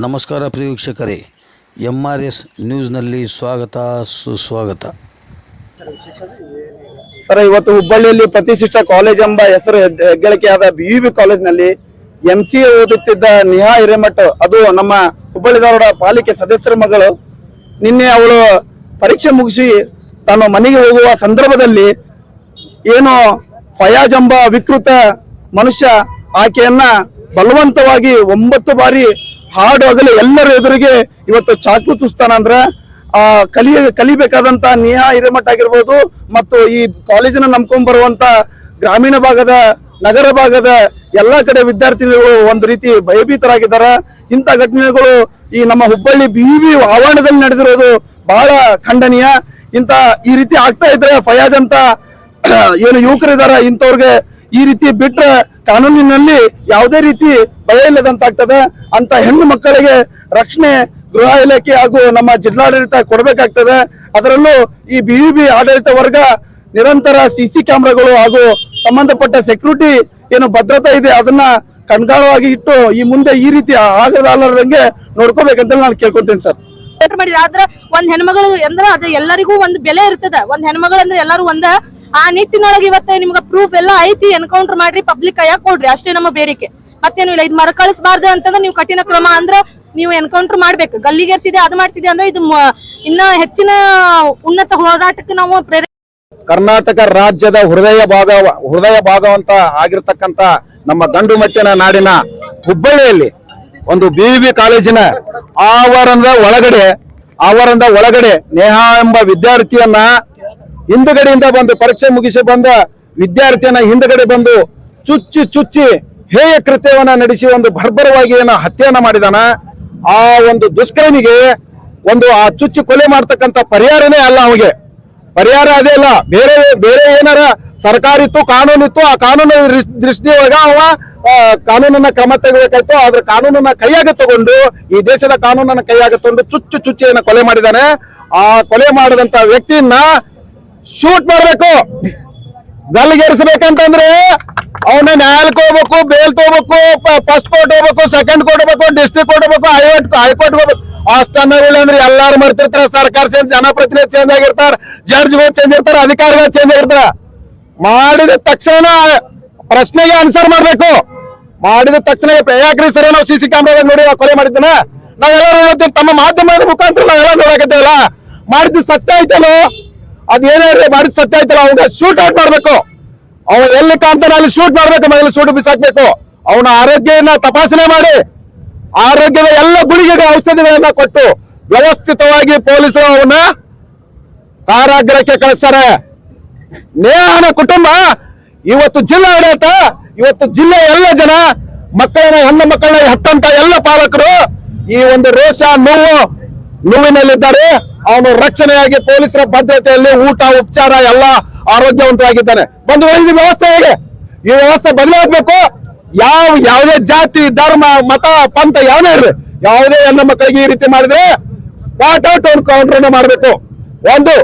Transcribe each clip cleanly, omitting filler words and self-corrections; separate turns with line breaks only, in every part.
ನಮಸ್ಕಾರ ಪ್ರಿಯ ವೀಕ್ಷಕರೇ, MRS ನ್ಯೂಸ್ನಲ್ಲಿ ಸ್ವಾಗತ ಸುಸ್ವಾಗತ.
ಸರ್, ಇವತ್ತು ಹುಬ್ಬಳ್ಳಿಯಲ್ಲಿ ಪ್ರತಿಷ್ಠಿತ ಕಾಲೇಜ್ ಎಂಬ ಹೆಸರು ಹೆಗ್ಗಳಿಕೆಯಾದ BUB ಕಾಲೇಜಿನಲ್ಲಿ MCA ಓದುತ್ತಿದ್ದ ನೇಹಾ ಹಿರೇಮಠ, ಅದು ನಮ್ಮ ಹುಬ್ಬಳ್ಳಿ ಧಾರವಾಡ ಪಾಲಿಕೆ ಸದಸ್ಯರ ಮಗಳು. ನಿನ್ನೆ ಅವಳು ಪರೀಕ್ಷೆ ಮುಗಿಸಿ ತಾನು ಮನೆಗೆ ಹೋಗುವ ಸಂದರ್ಭದಲ್ಲಿ ಏನು ಫಯಾಜ್ ಎಂಬ ವಿಕೃತ ಮನುಷ್ಯ ಆಕೆಯನ್ನ ಬಲವಂತವಾಗಿ 9 ಬಾರಿ ಹಾಡು ಹಗಲು ಎಲ್ಲರ ಎದುರಿಗೆ ಇವತ್ತು ಚಾಕು ತುಸ್ತಾನ. ಅಂದ್ರೆ ಕಲಿಬೇಕಾದಂತ ನೇಹಾ ಹಿರೇಮಠ ಆಗಿರ್ಬೋದು ಮತ್ತು ಈ ಕಾಲೇಜಿನ ನಂಬ್ಕೊಂಡ್ ಬರುವಂತ ಗ್ರಾಮೀಣ ಭಾಗದ ನಗರ ಭಾಗದ ಎಲ್ಲಾ ಕಡೆ ವಿದ್ಯಾರ್ಥಿಗಳು ಒಂದು ರೀತಿ ಭಯಭೀತರಾಗಿದ್ದಾರೆ. ಇಂಥ ಘಟನೆಗಳು ಈ ನಮ್ಮ ಹುಬ್ಬಳ್ಳಿ BUB ಆವರಣದಲ್ಲಿ ನಡೆದಿರೋದು ಬಹಳ ಖಂಡನೀಯ. ಈ ರೀತಿ ಆಗ್ತಾ ಇದ್ರೆ ಫಯಾಜ್ ಅಂತ ಏನು ಯುವಕರಿದ್ದಾರೆ, ಇಂಥವ್ರಿಗೆ ಈ ರೀತಿ ಬಿಟ್ರೆ ಕಾನೂನಿನಲ್ಲಿ ಯಾವುದೇ ರೀತಿ ಭಯ ಇಲ್ಲದಂತಾಗ್ತದೆ. ಅಂತ ಹೆಣ್ಣು ಮಕ್ಕಳಿಗೆ ರಕ್ಷಣೆ ಗೃಹ ಇಲಾಖೆ ಹಾಗೂ ನಮ್ಮ ಜಿಲ್ಲಾಡಳಿತ ಕೊಡಬೇಕಾಗ್ತದೆ. ಅದರಲ್ಲೂ ಈ BUB ಆಡಳಿತ ವರ್ಗ ನಿರಂತರ CC ಕ್ಯಾಮೆರಾಗಳು ಹಾಗೂ ಸಂಬಂಧಪಟ್ಟ ಸೆಕ್ಯೂರಿಟಿ ಏನು ಭದ್ರತೆ ಇದೆ ಅದನ್ನ ಕಣ್ಗಾಳವಾಗಿ ಇಟ್ಟು ಈ ಮುಂದೆ ಈ ರೀತಿ ಆಗಲಾರದಂಗೆ ನೋಡ್ಕೋಬೇಕಂತ ನಾನು ಕೇಳ್ಕೊಂತೀನಿ ಸರ್.
ಆದ್ರೆ ಒಂದ್ ಹೆಣ್ಮಗಳು ಅಂದ್ರೆ ಅದು ಎಲ್ಲರಿಗೂ ಒಂದು ಬೆಲೆ ಇರ್ತದ. ಒಂದ್ ಹೆಣ್ಮಗಳು ಅಂದ್ರೆ ಎಲ್ಲರೂ ಒಂದ ಆ ನಿಟ್ಟಿನೊಳಗೆ ಇವತ್ತೆ ನಿಮ್ಗ ಪ್ರೂಫ್ ಎಲ್ಲ ಐತಿ, ಎನ್ಕೌಂಟರ್ ಮಾಡ್ರಿ, ಪಬ್ಲಿಕ್ ಕೈಯಾಗ ಕೊಡ್ರಿ, ಅಷ್ಟೇ ನಮ್ಮ ಬೇಡಿಕೆ. ಮತ್ತೇನು ಇಲ್ಲ. ಇದು ಮರಕಳಿಸಬಾರ್ದು ಅಂತಂದ್ರೆ ನೀವು ಕಠಿಣ ಕ್ರಮ ಅಂದ್ರೆ ನೀವು ಎನ್ಕೌಂಟರ್ ಮಾಡ್ಬೇಕು. ಗಲ್ಲಿಗೇರಿಸಿದೆ ಅದು ಮಾಡಿಸಿದೆ ಅಂದ್ರೆ ಇದು ಇನ್ನ ಹೆಚ್ಚಿನ ಉನ್ನತ ಹೋರಾಟಕ್ಕೆ ನಾವು
ಕರ್ನಾಟಕ ರಾಜ್ಯದ ಹೃದಯ ಭಾಗವಂತ ಆಗಿರ್ತಕ್ಕಂತ ನಮ್ಮ ಗಂಡು ಮೆಟ್ಟಿನ ನಾಡಿನ ಹುಬ್ಬಳ್ಳಿಯಲ್ಲಿ ಒಂದು BUB ಕಾಲೇಜಿನ ಆವರಣದ ಒಳಗಡೆ ನೇಹಾ ಎಂಬ ವಿದ್ಯಾರ್ಥಿಯನ್ನ ಹಿಂದಗಡೆಯಿಂದ ಬಂದು ಪರೀಕ್ಷೆ ಮುಗಿಸಿ ಬಂದ ವಿದ್ಯಾರ್ಥಿಯನ್ನ ಹಿಂದಗಡೆ ಬಂದು ಚುಚ್ಚಿ ಹೇಯ ಕೃತ್ಯವನ್ನ ನಡೆಸಿ ಒಂದು ಬರ್ಬರವಾಗಿ ಏನೋ ಹತ್ಯೆಯನ್ನ ಮಾಡಿದಾನ. ಆ ಒಂದು ದುಷ್ಕರ್ಮಿಗೆ ಆ ಚುಚ್ಚಿ ಕೊಲೆ ಮಾಡ್ತಕ್ಕಂಥ ಪರಿಹಾರನೇ ಅಲ್ಲ, ಅವನಿಗೆ ಪರಿಹಾರ ಅದೇ ಅಲ್ಲ. ಬೇರೆ ಏನಾರ ಸರ್ಕಾರ ಇತ್ತು, ಕಾನೂನಿತ್ತು, ಆ ಕಾನೂನು ದೃಷ್ಟಿಯೊಳಗ ಅವ ಕಾನೂನನ್ನ ಕ್ರಮ ತೆಗಬೇಕಾಯ್ತು. ಆದ್ರೆ ಕಾನೂನನ್ನ ಕೈಯಾಗ ತಗೊಂಡು, ಈ ದೇಶದ ಕಾನೂನನ್ನ ಕೈಯಾಗ ತಗೊಂಡು ಚುಚ್ಚಿಯನ್ನ ಕೊಲೆ ಮಾಡಿದಾನೆ. ಆ ಕೊಲೆ ಮಾಡಿದಂತ ವ್ಯಕ್ತಿಯನ್ನ ಶೂಟ್ ಮಾಡ್ಬೇಕು, ಗಲ್ಲಿಗೇರಿಸಬೇಕಂತಂದ್ರೆ ಅವನ ನ್ಯಾಯಾಲಯಕ್ಕೆ ಹೋಗ್ಬೇಕು, ಬೇಲ್ ತಗೋಬೇಕು, ಫಸ್ಟ್ ಕೋರ್ಟ್ ಹೋಗ್ಬೇಕು, ಸೆಕೆಂಡ್ ಕೋರ್ಟ್ ಹೋಗ್ಬೇಕು, ಡಿಸ್ಟ್ರಿಕ್ಟ್ ಕೋರ್ಟ್ ಹೋಗ್ಬೇಕು, ಹೈಕೋರ್ಟ್ ಹೋಗ್ಬೇಕು. ಅಷ್ಟನ್ನಗಳು ಅಂದ್ರೆ ಎಲ್ಲಾರು ಮಾಡ್ತಿರ್ತಾರ. ಸರ್ಕಾರ ಚೇಂಜ್, ಜನಪ್ರತಿನಿಧಿ ಚೇಂಜ್ ಆಗಿರ್ತಾರ, ಜಡ್ಜ್ಗಳು ಚೇಂಜ್ ಇರ್ತಾರ, ಅಧಿಕಾರಿಗಳು ಚೇಂಜ್ ಆಗಿರ್ತಾರ. ಮಾಡಿದ ತಕ್ಷಣ ಪ್ರಶ್ನೆಗೆ ಆನ್ಸರ್ ಮಾಡ್ಬೇಕು. ಮಾಡಿದ ತಕ್ಷಣ ಯಾಕ್ರಿ ಸರ್ ನಾವು CC ಕ್ಯಾಮ್ರಾದಾಗ ನೋಡಿ ಕೊಲೆ ಮಾಡಿದ್ದಾನ ನಾವೆಲ್ಲರೂ ನೋಡ್ತೀವಿ, ತಮ್ಮ ಮಾಧ್ಯಮದ ಮುಖಾಂತರ ನಾವೆಲ್ಲ ನೋಡಕತ್ತೇವಲ್ಲ. ಮಾಡಿದ್ದು ಸತ್ಯ ಐತಲ್ಲ, ಅದೇನೇ ಮಾಡಿದ ಸತ್ಯ ಐತಲ್ಲ, ಅವಾಗ ಶೂಟ್ ಔಟ್ ಮಾಡ್ಬೇಕು. ಅವ ಎಲ್ಲಿ ಕಾಣ್ತಾನೆ ಅಲ್ಲಿ ಶೂಟ್ ಮಾಡ್ಬೇಕು, ಮೊದಲು ಶೂಟ್ ಬಿಸಾಕ್ಬೇಕು. ಅವನ ಆರೋಗ್ಯನ ತಪಾಸಣೆ ಮಾಡಿ ಆರೋಗ್ಯದ ಎಲ್ಲ ಗುಳಿಗೆಗೆ ಔಷಧಿಗಳನ್ನ ಕೊಟ್ಟು ವ್ಯವಸ್ಥಿತವಾಗಿ ಪೊಲೀಸರು ಅವನ್ನ ಕಾರಾಗೃಹಕ್ಕೆ ಕಳಿಸ್ತಾರೆ. ನೇಹಾನ ಕುಟುಂಬ ಇವತ್ತು ಜಿಲ್ಲಾಡಳಿತ, ಇವತ್ತು ಜಿಲ್ಲೆಯ ಎಲ್ಲ ಜನ ಹೆಣ್ಣು ಮಕ್ಕಳನ್ನ ಹತ್ತಂತ ಎಲ್ಲ ಪಾಲಕರು ಈ ಒಂದು ರೋಷ ನೋವಿನಲ್ಲಿದ್ದಾರೆ. ಅವನು ರಕ್ಷಣೆಯಾಗಿ ಪೊಲೀಸರ ಭದ್ರತೆಯಲ್ಲಿ ಊಟ ಉಪಚಾರ ಎಲ್ಲ ಆರೋಗ್ಯವಂತವಾಗಿದ್ದಾನೆ. ಬಂದು ಈ ವ್ಯವಸ್ಥೆ ಹೇಗೆ? ಈ ವ್ಯವಸ್ಥೆ ಬದಲಾಗಬೇಕು. ಯಾವುದೇ ಜಾತಿ, ಧರ್ಮ, ಮತ, ಪಂಥ ಯಾವನೇ ಇರ್ರಿ, ಯಾವುದೇ ಹೆಣ್ಣು ಮಕ್ಕಳಿಗೆ ಈ ರೀತಿ ಮಾಡಿದ್ರೆ ಸ್ಪಾಟ್ ಔಟ್ ಕೌಂಟರ್ ಮಾಡಬೇಕು. ಒಂದು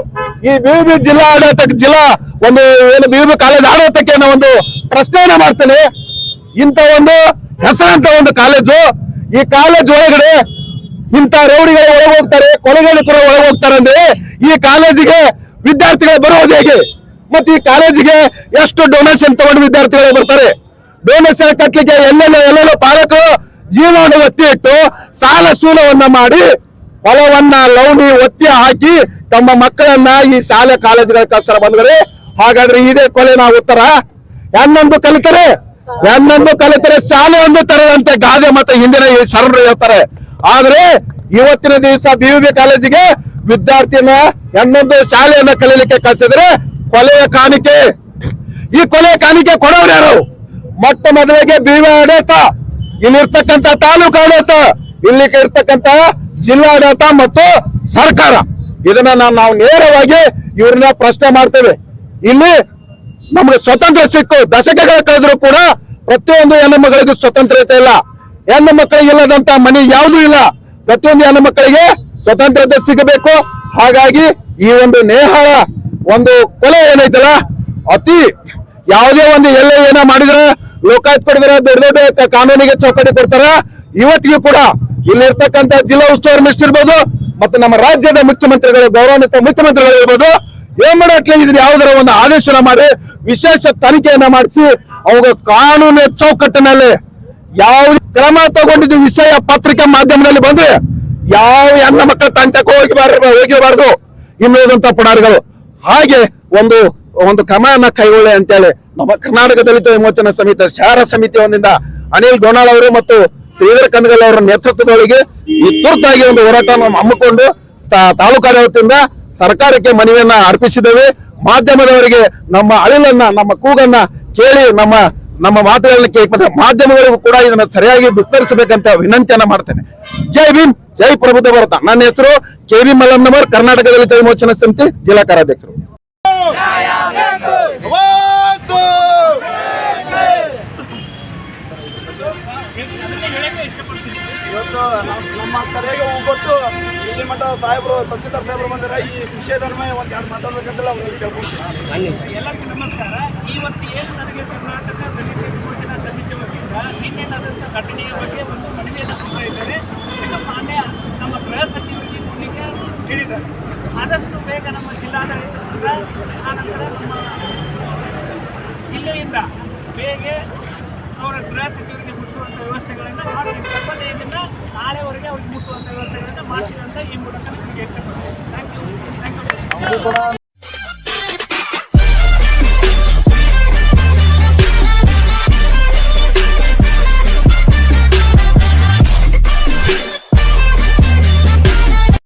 ಈ BUB ಜಿಲ್ಲಾ BUB ಕಾಲೇಜ್ ಆಡಳಿತಕ್ಕೆ ಒಂದು ಪ್ರಶ್ನೆಯನ್ನ ಮಾಡ್ತೇನೆ. ಇಂಥ ಒಂದು ಹೆಸರಂತ ಒಂದು ಕಾಲೇಜು, ಈ ಕಾಲೇಜ್ ಒಳಗಡೆ ಇಂಥ ರೌಡಿಗಳು ಒಳಗೆ ಹೋಗ್ತಾರೆ, ಕೊಲೆಗಳುಕರು ಒಳಗೆ ಹೋಗ್ತಾರೆ ಅಂದ್ರೆ ಈ ಕಾಲೇಜಿಗೆ ವಿದ್ಯಾರ್ಥಿಗಳು ಬರುವುದು ಹೇಗೆ? ಮತ್ತೆ ಈ ಕಾಲೇಜಿಗೆ ಎಷ್ಟು ಡೊನೇಷನ್ ತಗೊಂಡು ವಿದ್ಯಾರ್ಥಿಗಳು ಬರ್ತಾರೆ? ಡೊನೇಷನ್ ಕಟ್ಟಲಿಕ್ಕೆ ಎಲ್ಲೆಲ್ಲೋ ಪಾಲಕರು ಜೀವನ ಒತ್ತಿ ಇಟ್ಟು ಸಾಲ ಸೂಲವನ್ನ ಮಾಡಿ ಹೊಲವನ್ನ ಲೌನಿ ಒತ್ತಿ ಹಾಕಿ ತಮ್ಮ ಮಕ್ಕಳನ್ನ ಈ ಶಾಲೆ ಕಾಲೇಜುಗಳ ಕಳಿಸ್ತಾರ. ಬಂದ್ರೆ ಹಾಗಾದ್ರೆ ಇದೇ ಕೊಲೆ ನಾವು ಉತ್ತರ? ಹೆಣ್ಣೊಂದು ಕಲಿತಾರೆ ಶಾಲೆ ಒಂದು ತರದಂತೆ ಗಾದೆ ಮತ್ತೆ ಹಿಂದಿನ ಈ ಶರಣರು ಹೇಳ್ತಾರೆ. ಆದ್ರೆ ಇವತ್ತಿನ ದಿವಸ BUB ಕಾಲೇಜಿಗೆ ವಿದ್ಯಾರ್ಥಿಯನ್ನ ಹೆಣ್ಣೊಂದು ಶಾಲೆಯನ್ನ ಕಲೀಲಿಕ್ಕೆ ಕಳಿಸಿದ್ರೆ ಕೊಲೆಯ ಕಾಣಿಕೆ. ಈ ಕೊಲೆಯ ಕಾಣಿಕೆ ಕೊಡೋರು ಯಾರು? ಮೊಟ್ಟ ಮೊದಲಿಗೆ BUB ಆಡಳಿತ, ಇಲ್ಲಿರ್ತಕ್ಕಂಥ ತಾಲೂಕು ಆಡಳಿತ, ಇಲ್ಲಿ ಇರ್ತಕ್ಕಂಥ ಜಿಲ್ಲಾಡಳಿತ ಮತ್ತು ಸರ್ಕಾರ. ಇದನ್ನ ನಾವು ನೇರವಾಗಿ ಇವ್ರನ್ನ ಪ್ರಶ್ನೆ ಮಾಡ್ತೇವೆ. ಇಲ್ಲಿ ನಮ್ಗೆ ಸ್ವತಂತ್ರ ಸಿಕ್ಕು ದಶಕಗಳ ಕಳೆದ್ರು ಕೂಡ ಪ್ರತಿಯೊಂದು ಹೆಣ್ಣು ಮಕ್ಕಳಿಗೂ ಸ್ವತಂತ್ರತೆ ಇಲ್ಲ. ಹೆಣ್ಣು ಮಕ್ಕಳಿಗೆ ಇಲ್ಲದಂತ ಮನೆ ಯಾವುದೂ ಇಲ್ಲ. ಪ್ರತಿಯೊಂದು ಹೆಣ್ಣು ಮಕ್ಕಳಿಗೆ ಸ್ವತಂತ್ರತೆ ಸಿಗಬೇಕು. ಹಾಗಾಗಿ ಈ ಒಂದು ನೇಹಾಳ ಒಂದು ಕೊಲೆ ಏನೈತಲ್ಲ, ಅತಿ ಯಾವುದೇ ಒಂದು ಏನ ಮಾಡಿದ್ರೆ ಲೋಕಾಯುಕ್ತ ಕೊಡಿದ್ರೆ ದೊಡ್ಡ ಕಾನೂನಿಗೆ ಚೌಕಟ್ಟು ಕೊಡ್ತಾರ. ಇವತ್ತಿಗೂ ಕೂಡ ಇಲ್ಲಿರ್ತಕ್ಕಂಥ ಜಿಲ್ಲಾ ಉಸ್ತುವಾರಿ ಮಿನಿಸ್ಟರ್ ಇರ್ಬೋದು ಮತ್ತೆ ನಮ್ಮ ರಾಜ್ಯದ ಮುಖ್ಯಮಂತ್ರಿಗಳು ಗೌರವಾನ್ವಿತ ಮುಖ್ಯಮಂತ್ರಿಗಳು ಇರ್ಬೋದು ಏನ್ ಮಾಡಕ್ಕೆ ಇದನ್ನ ಯಾವುದರ ಒಂದು ಆದೇಶನ ಮಾಡಿ ವಿಶೇಷ ತನಿಖೆಯನ್ನ ಮಾಡಿಸಿ ಅವಾಗ ಕಾನೂನು ಚೌಕಟ್ಟಿನಲ್ಲಿ ಯಾವ ಕ್ರಮ ತಗೊಂಡಿದ್ದು ವಿಷಯ ಪತ್ರಿಕಾ ಮಾಧ್ಯಮದಲ್ಲಿ ಬಂದ್ರೆ ಯಾವ ಹೆಣ್ಣ ಮಕ್ಕಳ ತಂಟಕ್ಕೆ ಹೋಗಿರಬಾರ್ದು ಇನ್ನುಳಿದಂತ ಪುಡಾರಿಗಳು ಹಾಗೆ ಒಂದು ಕ್ರಮವನ್ನ ಕೈಗೊಳ್ಳಿ ಅಂತೇಳಿ ನಮ್ಮ ಕರ್ನಾಟಕ ದಲಿತ ವಿಮೋಚನಾ ಸಮಿತಿ ಶಾರ ಸಮಿತಿ ಒಂದಿಂದ ಅನಿಲ್ ಡೋನಾಳ್ ಅವರು ಮತ್ತು ಶ್ರೀಧರ್ ಕನಗಲ್ ಅವರ ನೇತೃತ್ವದೊಳಗೆ ಈ ತುರ್ತಾಗಿ ಒಂದು ಹೋರಾಟವನ್ನು ಹಮ್ಮಿಕೊಂಡು ತಾಲೂಕಾಡಳಿತದಿಂದ ಸರ್ಕಾರಕ್ಕೆ ಮನವಿಯನ್ನ ಅರ್ಪಿಸಿದ್ದೇವೆ. ಮಾಧ್ಯಮದವರಿಗೆ ನಮ್ಮ ಅಳಿಲನ್ನ ನಮ್ಮ ಕೂಗನ್ನ ಕೇಳಿ ನಮ್ಮ ಮಾತುಗಳನ್ನ ಕೇಳ್ಕೊಂಡ್ರೆ ಮಾಧ್ಯಮಗಳಿಗೂ ಕೂಡ ಇದನ್ನ ಸರಿಯಾಗಿ ವಿಸ್ತರಿಸಬೇಕಂತ ವಿನಂತಿಯನ್ನ ಮಾಡ್ತೇನೆ. ಜೈ ಭೀಮ್, ಜೈ ಪ್ರಬುದ್ಧ ಭಾರತ. ನನ್ನ ಹೆಸರು KV ಮಲ್ಲಮ್ಮನವರ್, ಕರ್ನಾಟಕ ದಲಿತ ವಿಮೋಚನಾ ಸಮಿತಿ ಜಿಲ್ಲಾ ಕಾರ್ಯಾಧ್ಯಕ್ಷರು.
ಇವತ್ತು ನಮ್ಮ ಕರೆಗೆ ಹೋಗ್ಬಿಟ್ಟು ಇಲ್ಲಿ ಮಟ್ಟ ಸಾಹೇಬರು ತಹಸೀಲ್ದಾರ್ ಸಾಹೇಬರು ಬಂದರೆ ಈ ವಿಷಯದ ಒಂದು ಎರಡು ಮಾತಾಡ್ಬೇಕಂತಲ್ಲ ಅವ್ರಿಗೆ ಕೇಳ್ಕೊಳ್ತೀನಿ.
ಎಲ್ಲರಿಗೂ ನಮಸ್ಕಾರ. ಇವತ್ತು ಏನು ನನಗೆ ಕರ್ನಾಟಕ ದಲಿತ ವಿಮೋಚನಾ ಸಮಿತಿ ವತಿಯಿಂದ ನಿನ್ನೆ ನಡೆದಂಥ ಘಟನೆಯ ಬಗ್ಗೆ ಒಂದು ಮನವಿಯನ್ನು ಕೊಡ್ತಾ ಇದ್ದಾರೆ. ಇದು ಮಾನ್ಯ ನಮ್ಮ ಗೃಹ ಸಚಿವರಿಗೆ ಕೊಡಲಿಕ್ಕೆ ಹೇಳಿದ್ದಾರೆ. ಆದಷ್ಟು ಬೇಗ ನಮ್ಮ ಜಿಲ್ಲಾಡಳಿತದಿಂದ ಆನಂತರ ನಮ್ಮ ಜಿಲ್ಲೆಯಿಂದ ಬೇಗ ಅವರ ಗೃಹ ಸಚಿವರಿಗೆ ಮುಟ್ಟುವಂಥ ವ್ಯವಸ್ಥೆಗಳನ್ನು ಮಾಡಲಿಕ್ಕೆ ತಪ್ಪದೇ ಇದನ್ನು ನಾಳೆವರೆಗೆ ಅವ್ರಿಗೆ ಮುಟ್ಟುವಂಥ ವ್ಯವಸ್ಥೆಗಳನ್ನು ಮಾಡ್ತೀವಿ ಅಂತ ಈ ಮೂಲಕ ನಿಮಗೆ ಇಷ್ಟಪಡ್ತೀನಿ. Thank you.